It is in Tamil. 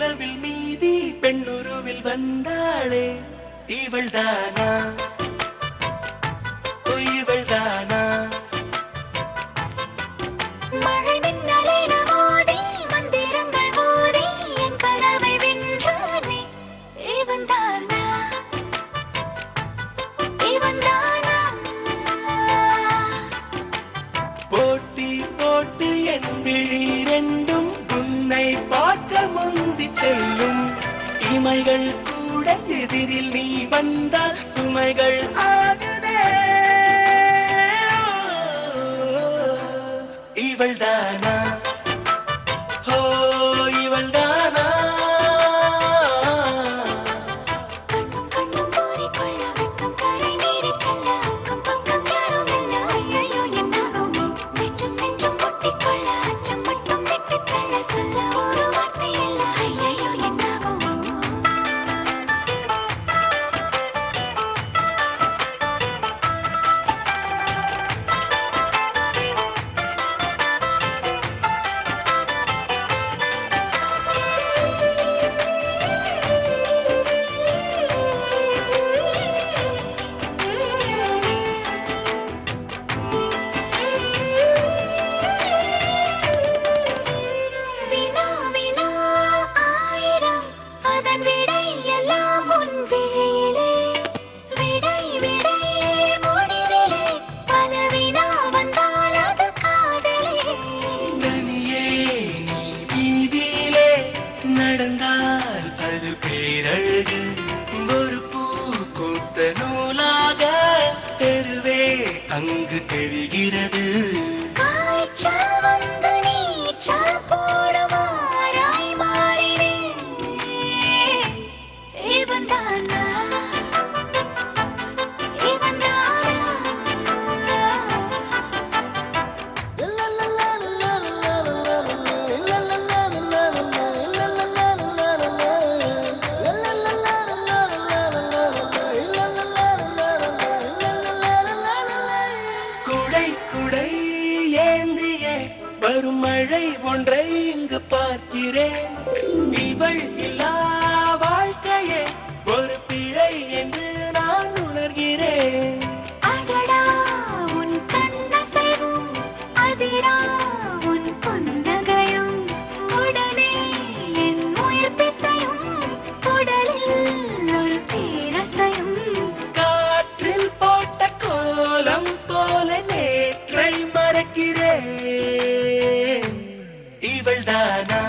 நிலவில் மீதி பெண்ணுருவில் வந்தாளே இவள்தானா இவள்தானா மழை மின்னலேன மோதி மந்திரங்கள் மோதி என் கனவை வென்றானே இவன்தானா இவன்தானா போட்டி போட்டு என் விழி ரெண்டும் உன்னை பார்க்க முந்தி செல்லும் இமைகள் கூட எதிரில் நீ வந்தால் சுமைகள் ஆகுதே இவள்தானா ஓ இவள்தானா கண்ணும் கண்ணும் கோரிக்கொள்ள வெக்கம் கரை நீரிச் செல்ல அக்கம் பக்கம் யாரும் இல்ல ஐயையோ என்னாகுமோ நெஞ்சும் நெஞ்சும் முட்டிக்கொள்ள அச்சம் மட்டும் விட்டுத் தள்ள சொல்ல ஒரு வார்த்தை இல்ல ஐயையோ என்னாகுமோ வினா வினா ஆயிரம் அதன் விடை எல்லாம் உன் விழியிலே விடை விடை முடிவிலே பல வினா வந்தால் அது காதலே தனியே நீ வீதியிலே நடந்தால் அது பேரழகு ஒரு பூ கோத்த நூலாக தெருவே அங்கு தெரிகிறது காய்ச்சல் வந்து நீச்சல் போடுமாறாய் மாறினே இவன்தானா இவன்தானா குடை குடை ஏந்திய வரும் மழை ஒன்றை இங்கு பார்க்கிறேன் இவள் இல்லா வாழ்க்கையே ஒரு பிழை என்று நான் உணர்கிறேன் அடடா உன் கண்ணசைவும் அதிரா உன் புன்னகையும் உடனே என் உயிர் பிசையும் உடலில் ஒரு பேரசையும் காற்றில் போட்ட கோலம் போல நேற்றை மறக்கிறேன் இவள்தானா